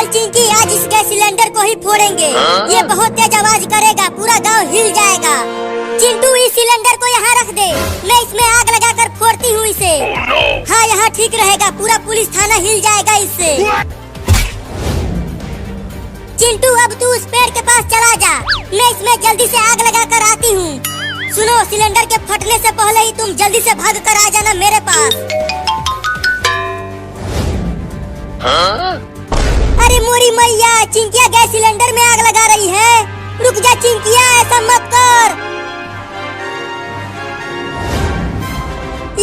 चल चिंकी, आज इस गैस सिलेंडर को ही फोड़ेंगे। ये बहुत तेज आवाज करेगा, पूरा गांव हिल जाएगा। चिंटू इस सिलेंडर को यहाँ रख दे, मैं इसमें आग लगाकर फोड़ती हूँ इसे। हाँ यहाँ ठीक रहेगा, पूरा पुलिस थाना हिल जाएगा इससे। चिंटू अब तू उस पेड़ के पास चला जा, मैं इसमें जल्दी से आग लगाकर आती हूँ। सुनो, सिलेंडर के फटने से पहले ही तुम जल्दी से भाग कर आ जाना मेरे पास। अरे मोरी मैया, चिंकिया गैस सिलेंडर में आग लगा रही है। रुक जा चिंकिया, ऐसा मत कर।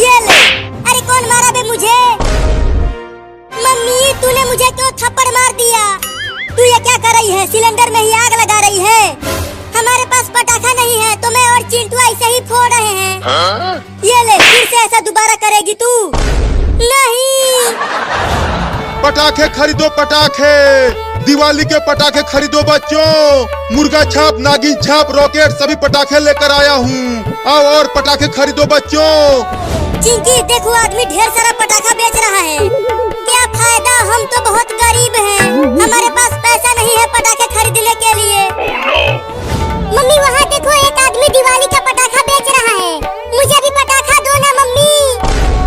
ये ले। अरे कौन मारा बे मुझे? मम्मी तूने मुझे क्यों थप्पड़ मार दिया? तू ये क्या कर रही है? सिलेंडर में ही आग लगा रही है। हमारे पास पटाखा नहीं है तो मैं और चिंटू ऐसे ही फोड़ रहे हैं। ये ले, फिर से ऐसा दोबारा करेगी तू? नहीं। पटाखे खरीदो, पटाखे। दिवाली के पटाखे खरीदो बच्चों। मुर्गा छाप, नागिन छाप, रॉकेट सभी पटाखे लेकर आया हूँ। आओ और पटाखे खरीदो बच्चों। चिंकी देखो, आदमी ढेर सारा पटाखा बेच रहा है। क्या फायदा, हम तो बहुत गरीब हैं। हमारे पास पैसा नहीं है पटाखे खरीदने के लिए। मम्मी वहाँ देखो, एक आदमी दिवाली का पटाखा बेच रहा है। मुझे भी पटाखा दो ना मम्मी।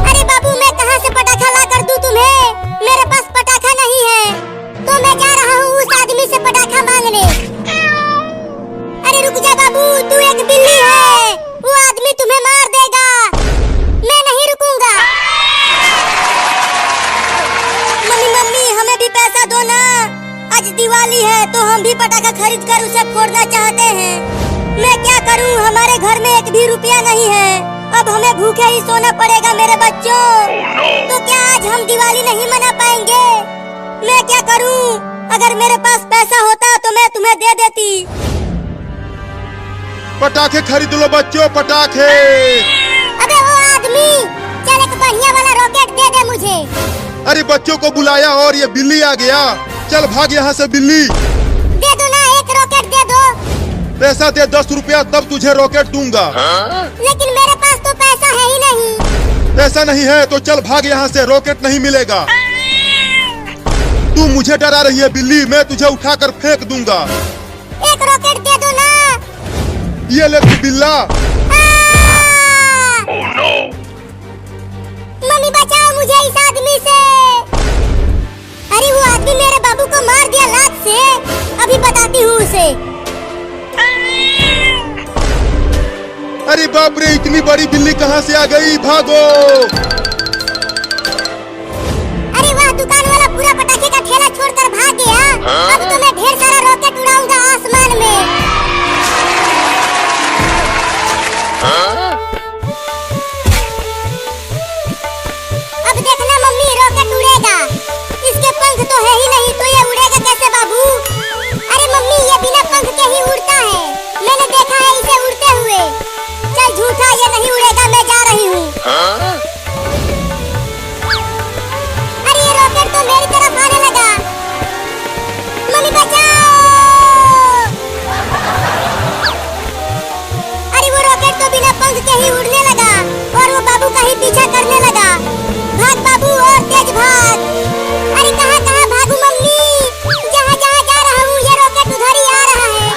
अरे बाबू, मैं कहाँ से पटाखा ला कर दूं तुम्हें? मेरे पास पटाखा नहीं है, तो मैं जा रहा हूँ उस आदमी से पटाखा मांगने। अरे रुक जा बाबू, तू एक बिल्ली है, वो आदमी तुम्हें मार देगा। मैं नहीं रुकूंगा। मम्मी हमें भी पैसा दो ना, आज दिवाली है तो हम भी पटाखा खरीद कर उसे फोड़ना चाहते हैं। मैं क्या करूं, हमारे घर में एक भी रुपया नहीं है। अब हमें भूखे ही सोना पड़ेगा मेरे बच्चों। तो क्या आज हम दिवाली नहीं मना पाएंगे? मैं क्या करूं? अगर मेरे पास पैसा होता तो मैं तुम्हें दे देती। पटाखे खरीद लो बच्चों, पटाखे। अबे वो आदमी, चल एक बढ़िया वाला रॉकेट दे दे मुझे। अरे बच्चों को बुलाया और ये बिल्ली आ गया। चल भाग यहाँ से बिल्ली। दे दो ना, एक रॉकेट दे दो। पैसा दे 10 रुपया, तब तुझे रॉकेट दूंगा। लेकिन मेरे पास तो पैसा है ही नहीं। पैसा नहीं है तो चल भाग यहाँ से, रॉकेट नहीं मिलेगा। तू मुझे डरा रही है बिल्ली, मैं तुझे उठाकर फेंक दूंगा। एक रॉकेट दे दो ना। ये ले तू बिल्ला। मम्मी बचाओ मुझे इस आदमी से। अरे वो आदमी मेरे बाबू को मार दिया लात से। अभी बताती हूँ उसे। अरे बाप रे, इतनी बड़ी बिल्ली कहाँ से आ गई? भागो। अरे वह दुकान वाला पूरा पटाखे का ठेला छोड़कर भाग गया। अब तो मैं ढेर सारा रॉकेट उड़ाऊंगा आसमान में। अब देखना मम्मी, रॉकेट उड़ेगा। इसके पंख तो है ही नहीं, तो ये उड़ेगा कैसे बाबू? अरे मम्मी, ये बिना पंख के ही उड़ता है, मैंने देखा है इसे उड़ते हुए। चल झूठा, ये नहीं उड़ेगा, मैं जा रही हूँ। अरे ये रॉकेट तो मेरी तरफ आने लगा। मम्मी बचाओ। अरे वो रॉकेट तो बिना पंख के ही उड़ने लगा और वो बाबू का ही पीछा करने लगा। भाग बाबू, और तेज भाग। अरे कहाँ कहाँ भागू मम्मी? जहाँ जहाँ जा रहा हूँ ये रॉकेट उधर ही आ रहा है।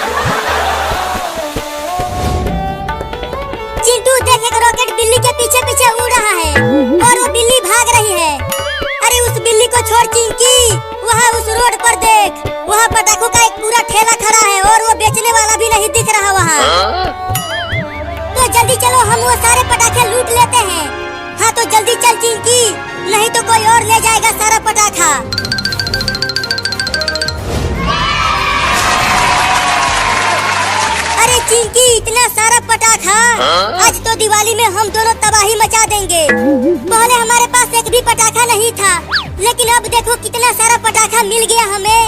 चिंटू देख, एक रॉकेट बिल्ली के पीछे पीछे उड़ रहा है और वो बिल्ली भाग रही है। अरे उस बिल्ली को छोड़ चिंकी, वहाँ उस रोड पर देख, वहाँ पटाखों का एक पूरा ठेला खड़ा है और वो बेचने वाला भी नहीं दिख रहा वहाँ। तो जल्दी चलो, हम वो सारे पटाखे लूट लेते हैं। हाँ तो जल्दी चल चिंकी, नहीं तो कोई और ले जाएगा सारा पटाखा। अरे चिंकी, इतना सारा पटाखा, आज तो दिवाली में हम दोनों तबाही मचा देंगे। पहले हमारे पास एक भी पटाखा नहीं था, लेकिन अब देखो कितना सारा पटाखा मिल गया हमें।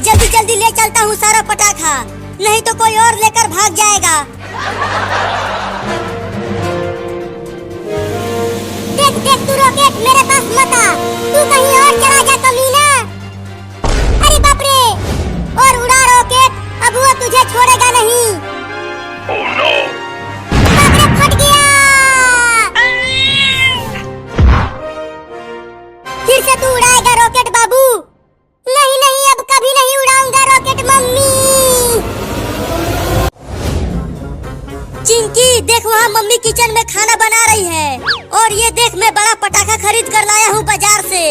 जल्दी जल्दी ले चलता हूँ सारा पटाखा, नहीं तो कोई और लेकर भाग जाएगा। देख देख, तू रॉकेट मेरे पास मत आ, तू कहीं और चला जा कमीना। अरे बाप रे, और उड़ा रॉकेट, अब वो तुझे छोड़ेगा नहीं। बाप रे, फट गया। फिर से तू उड़ाएगा रॉकेट बाबू? किचन में खाना बना रही है। और ये देख, मैं बड़ा पटाखा खरीद कर लाया हूँ बाजार से।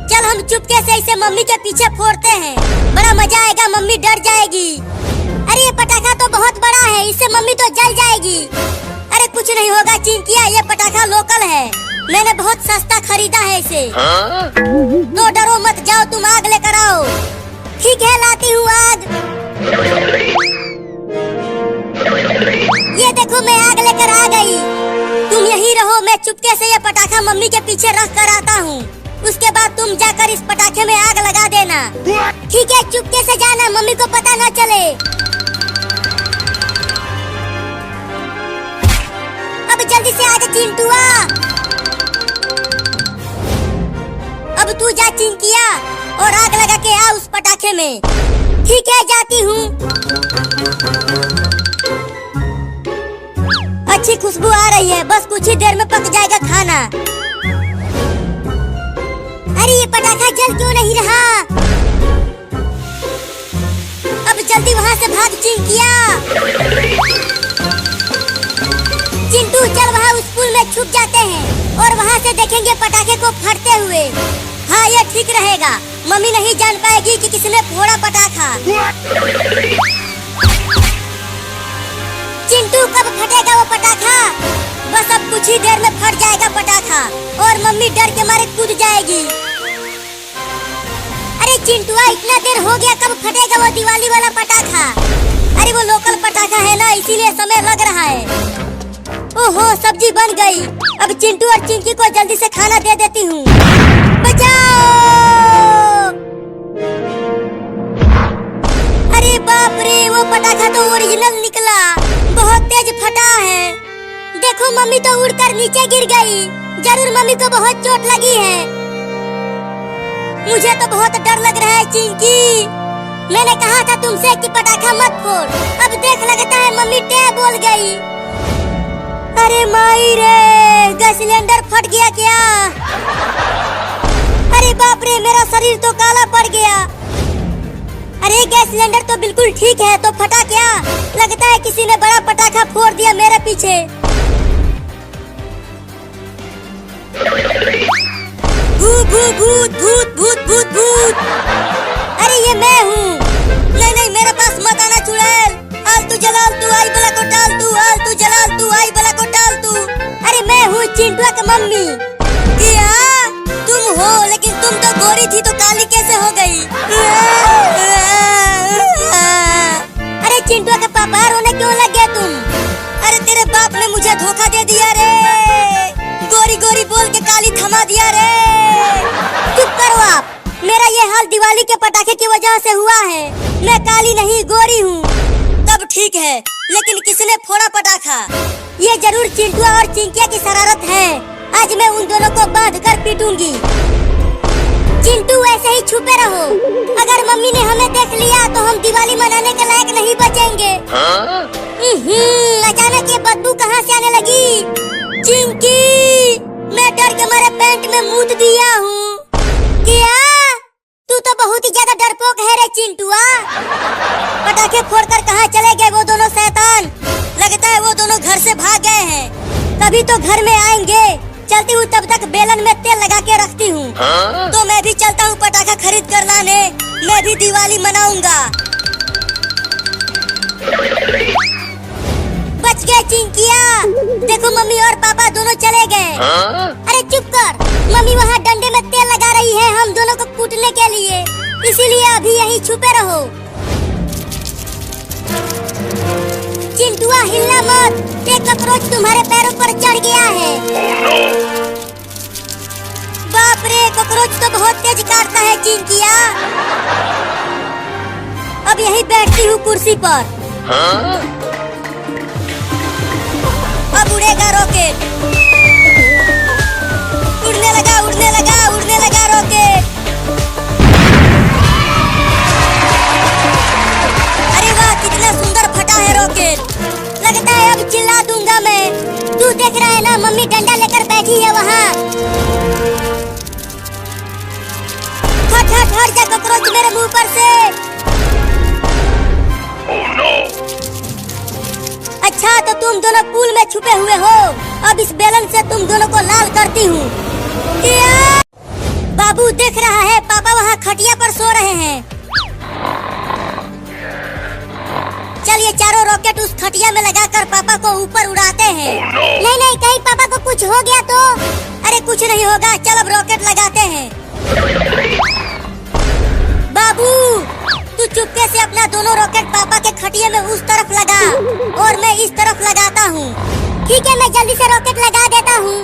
चल हम चुपके से इसे मम्मी के पीछे फोड़ते हैं, बड़ा मजा आएगा, मम्मी डर जाएगी। अरे ये पटाखा तो बहुत बड़ा है, इससे मम्मी तो जल जाएगी। अरे कुछ नहीं होगा चिंकिया, ये पटाखा लोकल है, मैंने बहुत सस्ता खरीदा है इसे। तो डरो मत, जाओ तुम आग लेकर आओ। ठीक है, लाती हूँ आग। ये देखो मैं आग लेकर आ गई। तुम यहीं रहो, मैं चुपके से ये पटाखा मम्मी के पीछे रख कर आता हूँ। उसके बाद तुम जाकर इस पटाखे में आग लगा देना। ठीक है, चुपके से जाना, मम्मी को पता न चले। अब जल्दी से आजा चिंटुआ। अब तू जा चिंकिया और आग लगा के आ उस पटाखे में। ठीक है, जाती हूँ। अच्छी खुशबू आ रही है, बस कुछ ही देर में पक जाएगा खाना। अरे ये पटाखा जल क्यों नहीं रहा? अब जल्दी वहाँ से भाग चिंकिया। चिंटू चल, वहाँ उस पुल में छुप जाते हैं और वहाँ से देखेंगे पटाखे को फटते हुए। हाँ, ये ठीक रहेगा, मम्मी नहीं जान पाएगी कि किसने फोड़ा पटाखा। चिंटू कब फटेगा वो पटाखा? बस अब कुछ ही देर में फट जाएगा पटाखा और मम्मी डर के मारे कूद जाएगी। अरे चिंटुआ, इतना देर हो गया, कब फटेगा वो दिवाली वाला पटाखा? अरे वो लोकल पटाखा है ना, इसीलिए समय लग रहा है। ओहो, सब्जी बन गई। अब चिंटू और चिंकी को जल्दी से खाना दे देती हूँ। बचाओ! अरे बाप रे, वो पटाखा तो ओरिजिनल निकला, बहुत तेज फटा है। देखो मम्मी तो उड़कर नीचे गिर गई, जरूर मम्मी को बहुत चोट लगी है। मुझे तो बहुत डर लग रहा है चिंकी, मैंने कहा था तुमसे कि पटाखा मत फोड़। अब देख, लगता है मम्मी टे बोल गई। अरे माई रे, गैस सिलेंडर फट गया क्या? अरे बाप रे, मेरा शरीर तो काला पड़ गया। अरे गैस सिलेंडर तो बिल्कुल ठीक है, तो फटा क्या? लगता है किसी ने बड़ा पटाखा फोड़ दिया मेरे पीछे। भूत भूत भूत भूत भूत भूत भूत। अरे ये मैं हूँ। नहीं नहीं, मेरे पास मत आना चुड़ैल। आलतू जलाल तू, आई बला को टाल तू, आलतू जलाल तू, आई बला को टाल तू। अरे मैं हूँ चिंटुआ की मम्मी। क्या तुम हो? लेकिन तुम तो गोरी थी, तो काली कैसे हो गई? अरे चिंटुआ के पापा, रोने क्यों लग गए तुम? अरे तेरे बाप ने मुझे धोखा दे दिया रे, गोरी गोरी बोल के काली थमा दिया रे। चुप करो आप, मेरा ये हाल दिवाली के पटाखे की वजह से हुआ है। मैं काली नहीं, गोरी हूँ। तब ठीक है, लेकिन किसने फोड़ा पटाखा? ये जरूर चिंटुआ और चिंकिया की शरारत है। आज मैं उन दोनों को बांध कर पीटूंगी। चिंटू ऐसे ही छुपे रहो, अगर मम्मी ने हमें देख लिया तो हम दिवाली मनाने के लायक नहीं बचेंगे। अचानक ये बदबू कहाँ से आने लगी? चिंकी, मैं डर के मारे पैंट में मूत दिया हूँ। क्या? तू तो बहुत ही ज्यादा डरपोक है रे चिंटुआ। पटाखे फोड़कर कहाँ चले गए वो दोनों शैतान? लगता है वो दोनों घर से भाग गए हैं, तभी तो घर में आएंगे। चलती हूँ, तब तक बेलन में तेल लगा के रखती हूँ। तो मैं भी चलता हूँ पटाखा खरीद कर लाने, मैं भी दिवाली मनाऊंगा। बच गए चिंकिया, देखो मम्मी और पापा दोनों चले गए। अरे चुप कर, मम्मी वहाँ डंडे में तेल लगा रही है हम दोनों को कूटने के लिए, इसीलिए अभी यहीं छुपे रहो। चिंटुआ हिलना मत, एक कॉकरोच तुम्हारे पैरों पर चढ़ गया है। बाप रे, कॉकरोच तो बहुत तेज काटता है चिंकिया। अब यहीं बैठती हूँ कुर्सी पर। अब उड़ेगा रॉकेट। उड़ने लगा उड़ने लगा उड़ने लगा रॉकेट। अरे वाह, कितना सुंदर फटा है रॉकेट। लगता है अब चिल्ला दूंगा मैं। तू देख रहा है ना, मम्मी डंडा लेकर बैठी है वहाँ। हट हट हट जा कॉकरोच मेरे मुंह पर से। अच्छा तो तुम दोनों पूल में छुपे हुए हो। अब इस बेलन से तुम दोनों को लाल करती हूँ। बाबू देख रहा है पापा वहाँ खटिया पर सो रहे हैं। चलिए चारों रॉकेट उस खटिया में लगाकर पापा को ऊपर उड़ाते हैं। नहीं नहीं, कहीं पापा को कुछ हो गया तो? अरे कुछ नहीं होगा, चल अब रॉकेट लगाते हैं। बाबू तू चुपके से अपना दोनों रॉकेट पापा के खटिया में उस तरफ लगा और मैं इस तरफ लगाता हूँ। ठीक है, मैं जल्दी से रॉकेट लगा देता हूँ।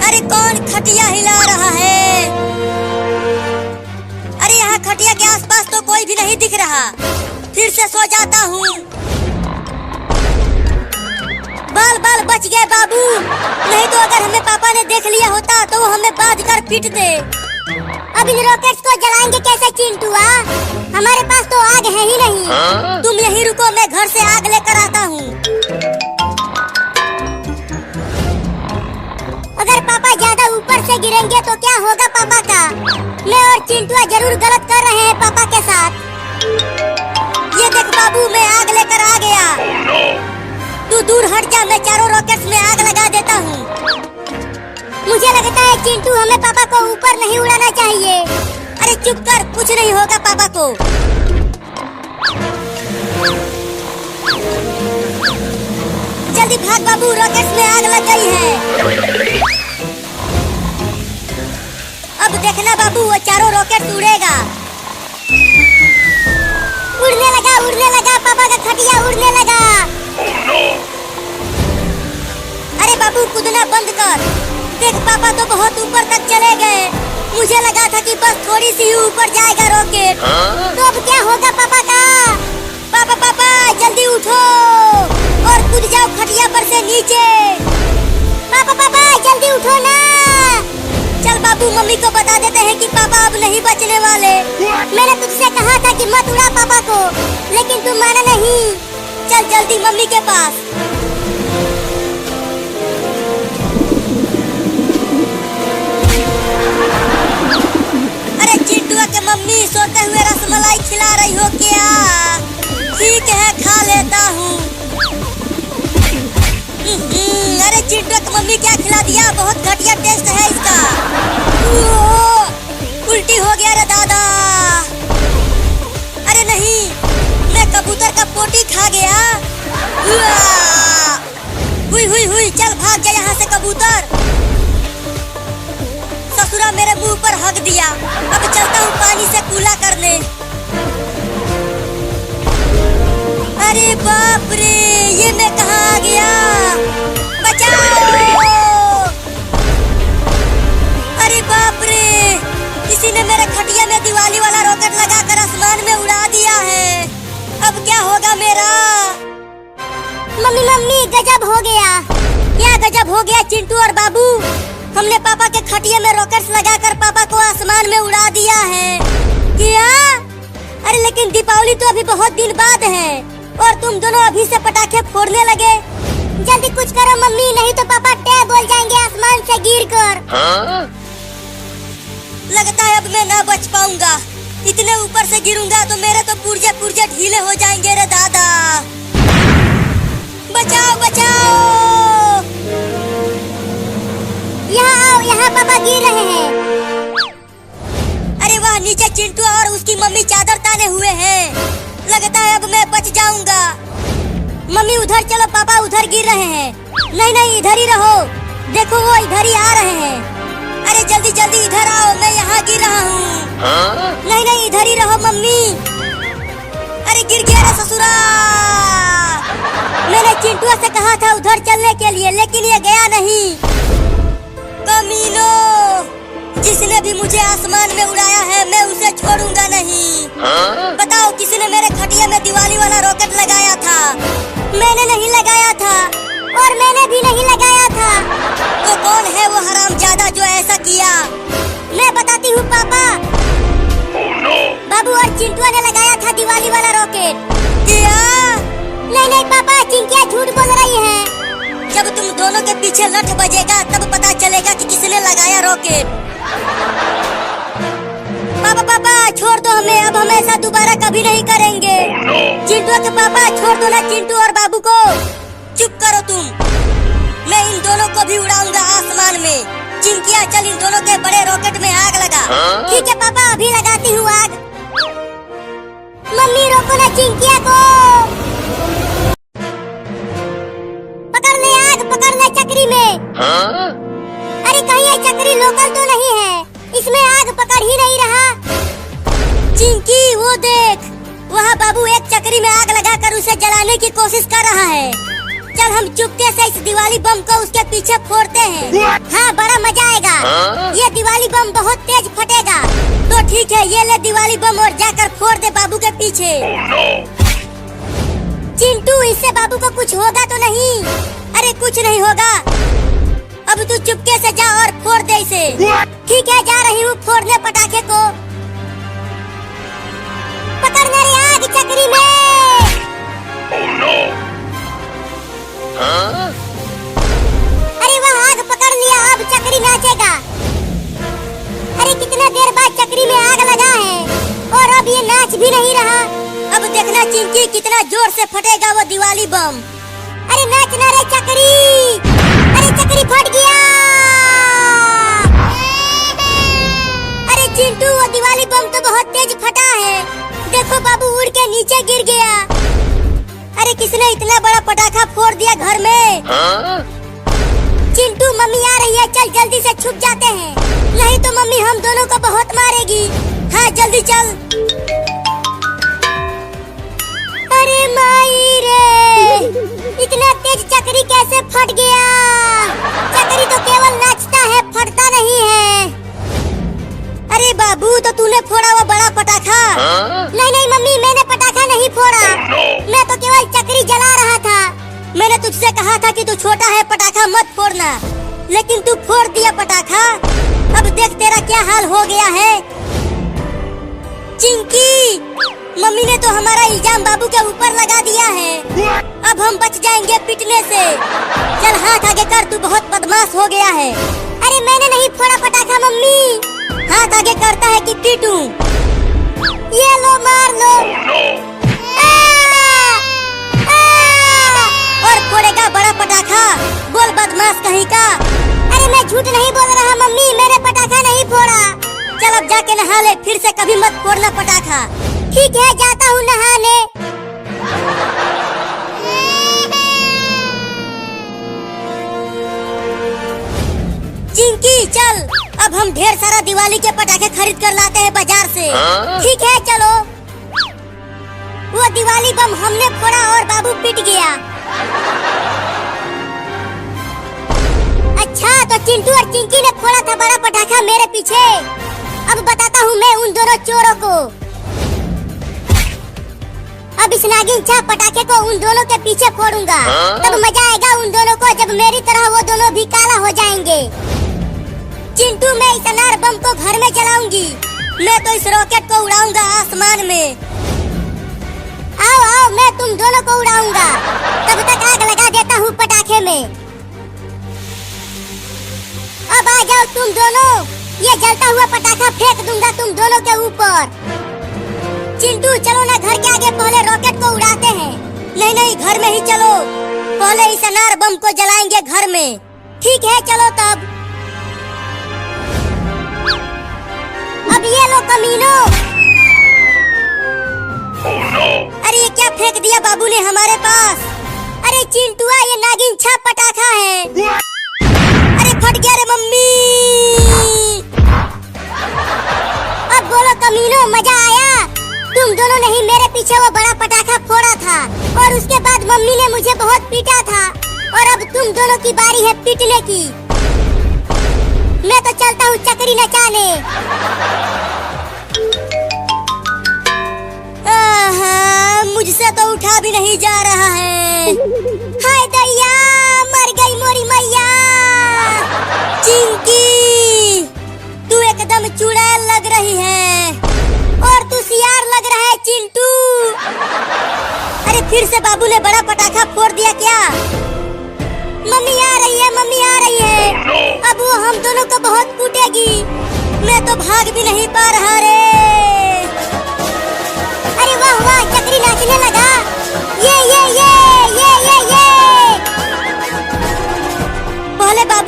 अरे कौन खटिया हिला रहा है? अरे यहाँ खटिया के आसपास तो कोई भी नहीं दिख रहा। फिर से सो जाता हूँ। बाल बाल बच गए बाबू, नहीं तो अगर हमें पापा ने देख लिया होता तो वो हमें बांध कर पीट दे। अब इन रॉकेट्स को जलाएंगे कैसे चिंटुआ? हमारे पास तो आग है ही नहीं। तुम यहीं रुको, मैं घर से आग लेकर आता हूँ। अगर पापा ज्यादा ऊपर से गिरेंगे तो क्या होगा पापा का? मैं और चिंटुआ जरूर गलत कर रहे हैं पापा के साथ। ये देख बाबू, मैं आग लेकर आ गया। तू दूर हट जा, मैं चारों रॉकेट्स में आग लगा देता हूँ। मुझे लगता है चिंटू हमें पापा को ऊपर नहीं उड़ाना चाहिए। अरे चुप कर, कुछ नहीं होगा पापा को। जल्दी भाग बाबू, रॉकेट्स में आग लग गई है। अब देखना बाबू, वो चारों रॉकेट उड़ेगा। उड़ने लगा पापा का खटिया उड़ने लगा। अरे बाबू कूदना बंद कर। देख पापा तो बहुत ऊपर तक चले गए। मुझे लगा था कि बस थोड़ी सी ही ऊपर जाएगा रॉकेट। तो अब क्या होगा पापा का? पापा पापा जल्दी उठो और कूद जाओ खटिया पर से नीचे। पापा पापा जल्दी उठो ना। चल बाबू, मम्मी को बता देते हैं कि पापा अब नहीं बचने वाले। मैंने तुझसे कहा था कि मत उड़ा पापा को, लेकिन तुम माना नहीं। चल जल्दी मम्मी के पास। अरे चिंटुआ के मम्मी सोते हुए रसमलाई खिला रही हो क्या? ठीक है, खा लेता हूँ। अरे चिंटुआ की मम्मी क्या खिला दिया? बहुत घटिया टेस्ट है इसका। उल्टी हो गया रे दादा। अरे नहीं, मैं कबूतर का पोटी खा गया। हुई हुई हुई, चल भाग जा यहाँ से कबूतर। ससुरा मेरे मुंह पर हक दिया। अब चलता हूँ पानी से कूला करने। अरे बाप रे, ये मैं कहाँ आ गया? बचाओ! अरे बाप रे, किसी ने मेरे खटिया में दिवाली वाला रॉकेट लगाकर आसमान में उड़ा दिया है। अब क्या होगा मेरा? मम्मी मम्मी, गजब हो गया। क्या गजब हो गया चिंटू और बाबू? हमने पापा के खटिया में रॉकेट्स लगाकर पापा को आसमान में उड़ा दिया है। क्या? अरे लेकिन दीपावली तो अभी बहुत दिन बाद है और तुम दोनों अभी से पटाखे फोड़ने लगे। जल्दी कुछ करो मम्मी, नहीं तो पापा टे बोल जाएंगे आसमान से गिरकर। लगता है अब मैं ना बच पाऊंगा। इतने ऊपर से गिरूंगा तो मेरे तो पुर्जे पुर्जे ढीले हो जाएंगे रे दादा। बचाओ बचाओ! यहाँ आओ, यहाँ पापा गिर रहे हैं। अरे वाह, नीचे चिंटू और उसकी मम्मी चादर ताने हुए हैं। लगता है अब मैं बच जाऊंगा। मम्मी उधर चलो, पापा उधर गिर रहे हैं। नहीं नहीं, इधर ही रहो। देखो वो इधर ही आ रहे हैं। अरे जल्दी जल्दी इधर आओ, मैं यहाँ गिर रहा हूँ। नहीं नहीं, इधर ही रहो मम्मी। अरे गिर गया रे ससुरा। मैंने चिंटू से कहा था उधर चलने के लिए, लेकिन ये गया नहीं। कमीनो, जिसने भी मुझे आसमान में उड़ाया है मैं उसे छोड़ूंगा नहीं। बताओ किसने मेरे खटिया में दिवाली वाला रॉकेट लगाया था? मैंने नहीं लगाया था और मैंने भी नहीं लगाया था। तो कौन है वो हरामजादा जो ऐसा किया? मैं बताती हूँ पापा। बाबू और चिंटुआ ने लगाया था दिवाली वाला रॉकेट। क्या? नहीं नहीं पापा, चिंकिया झूठ बोल रही है। जब तुम दोनों के पीछे लठ बजेगा तब पता चलेगा कि किसने लगाया रॉकेट। पापा छोड़ दो हमें, अब हम ऐसा दोबारा कभी नहीं करेंगे। चिंटू के पापा छोड़ दो ना चिंटू और बाबू को। चुप करो तुम, मैं इन दोनों को भी उड़ाऊंगा आसमान में। चिंकिया चल इन दोनों के बड़े रॉकेट में आग लगा। ठीक है पापा, अभी लगाती हूँ आग। मम्मी रोको ना चिंकिया को। पकड़ ले आग, पकड़ ले चक्री में। अरे कहीं ये चक्री लोकल तो नहीं है, इसमें आग पकड़ ही नहीं रहा। चिंकी वो देख, वहाँ बाबू एक चक्री में आग लगाकर उसे जलाने की कोशिश कर रहा है। चल हम चुपके से इस दिवाली बम को उसके पीछे फोड़ते हैं। हाँ बड़ा मजा आएगा। ये दिवाली बम बहुत तेज फटेगा। तो ठीक है, ये ले दिवाली बम और जाकर फोड़ दे बाबू के पीछे। चिंटू इससे बाबू को कुछ होगा तो नहीं? अरे कुछ नहीं होगा। अब तू चुपके से जा और फोड़ दे इसे। ठीक है, जा रही हूँ फोड़ने पटाखे को। पकड़ना रे आग चक्री में। अरे वह आग पकड़ लिया, अब चक्री नाचेगा। अरे कितना देर बाद चक्री में आग लगा है और अब ये नाच भी नहीं रहा। अब देखना चिंकी कितना जोर से फटेगा वो दिवाली बम। अरे नाचना रे चक्री। अरे चक्री फट गया। अरे चिंटू वो दिवाली बम तो बहुत तेज फटा है। देखो बाबू उड़ के नीचे गिर गया। अरे किसने इतना बड़ा पटाखा फोड़ दिया घर में? चिंटू मम्मी आ रही है, चल जल्दी से छुप जाते हैं, नहीं तो मम्मी हम दोनों को बहुत मारेगी। हाँ जल्दी चल। अरे माई रे, इतना तेज चक्री कैसे फट गया? चक्री तो केवल नाचता है, फटता नहीं है। अरे बाबू तो तूने फोड़ा वो बड़ा पटाखा? नहीं नहीं मम्मी, मैंने पटाखा नहीं फोड़ा। मैं तो केवल चक्री जला रहा था। मैंने तुझसे कहा था कि तू छोटा है, पटाखा मत फोड़ना, लेकिन तू फोड़ दिया पटाखा। अब देख तेरा क्या हाल हो गया है। चिंकी, मम्मी ने तो हमारा इल्जाम बाबू के ऊपर लगा दिया है। अब हम बच जाएंगे पिटने से। चल हाथ आगे कर, तू बहुत बदमाश हो गया है। अरे मैंने नहीं फोड़ा पटाखा मम्मी। हाथ आगे करता है कि पीटूं। ये लो मार लो। और फोड़ेगा बड़ा पटाखा, बोल बदमाश कहीं का। अरे मैं झूठ नहीं बोल रहा मम्मी, मैंने पटाखा नहीं फोड़ा। चल अब जाके नहा ले, फिर से कभी मत फोड़ना पटाखा। ठीक है, जाता हूँ नहाने। चिंकी चल, अब हम ढेर सारा दिवाली के पटाखे खरीद कर लाते हैं बाजार से। ठीक है चलो। वो दिवाली बम हमने फोड़ा और बाबू पिट गया। अच्छा तो चिंटू और चिंकी ने फोड़ा था बड़ा पटाखा मेरे पीछे। अब बताता हूँ मैं उन दोनों चोरों को। अब इस नागिन छाप पटाखे को उन दोनों के पीछे फोड़ूंगा। तब मजा आएगा उन दोनों को, जब मेरी तरह वो दोनों भी काला हो जाएंगे। चिंटू मैं इस अनार बम को घर में जलाऊंगी। मैं तो इस रॉकेट को उड़ाऊंगा आसमान में। आओ आओ, मैं तुम दोनों को उड़ाऊंगा। तब तक आग लगा देता हूँ पटाखे में। अब आ जाओ तुम दोनों, ये जलता हुआ पटाखा फेंक दूंगा तुम दोनों के ऊपर। चिंटू चलो ना घर के आगे, पहले रॉकेट को उड़ाते हैं। नहीं नहीं, घर में ही चलो, पहले इस अनार बम को जलाएंगे घर में। ठीक है चलो तब। अब ये लो कमीनों। अरे ये क्या फेंक दिया बाबू ने हमारे पास? अरे चिंटुआ, ये नागिन छाप पटाखा है। अरे फट गया रे मम्मी। अब बोलो कमीनों, मजा आया? तुम दोनों ने ही मेरे पीछे वो बड़ा पटाखा फोड़ा था और उसके बाद मम्मी ने मुझे बहुत पीटा था, और अब तुम दोनों की बारी है पीटने की। मैं तो चलता हूँ चक्री नचाने। मुझसे तो उठा भी नहीं जा रहा है। हाय दैया, मर गई मोरी मैया। चिंकी, तू एकदम चुड़ैल लग रही है और तू सियार लग रहा है चिंटू। अरे फिर से बाबू ने बड़ा पटाखा फोड़ दिया क्या? मम्मी आ रही है, मम्मी आ रही है। अब वो हम दोनों को बहुत कूटेगी। मैं तो भाग भी नहीं पा रहा रे।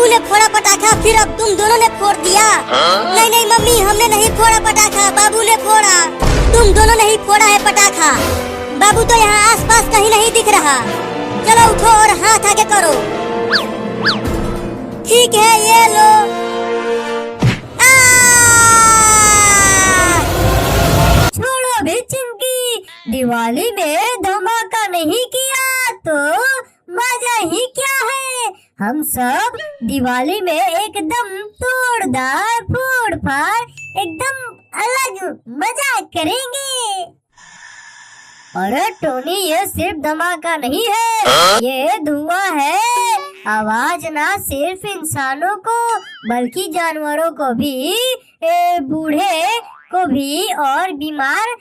बाबू ने फोड़ा पटाखा, फिर अब तुम दोनों ने फोड़ दिया। नहीं नहीं मम्मी, हमने नहीं फोड़ा पटाखा, बाबू ने फोड़ा। तुम दोनों ने ही फोड़ा है पटाखा। बाबू तो यहाँ आसपास कहीं नहीं दिख रहा। चलो उठो और हाथ आगे करो। ठीक है, ये लो। छोड़ो भी चिंकी, दिवाली में धमाका नहीं किया तो मजा ही क्या है। हम सब दिवाली में एकदम तोड़दार फोड़ फाड़ एकदम अलग मजा करेंगे। अरे टोनी, ये सिर्फ धमाका नहीं है, ये धुआं है। आवाज ना सिर्फ इंसानों को बल्कि जानवरों को भी, बूढ़े को भी और बीमार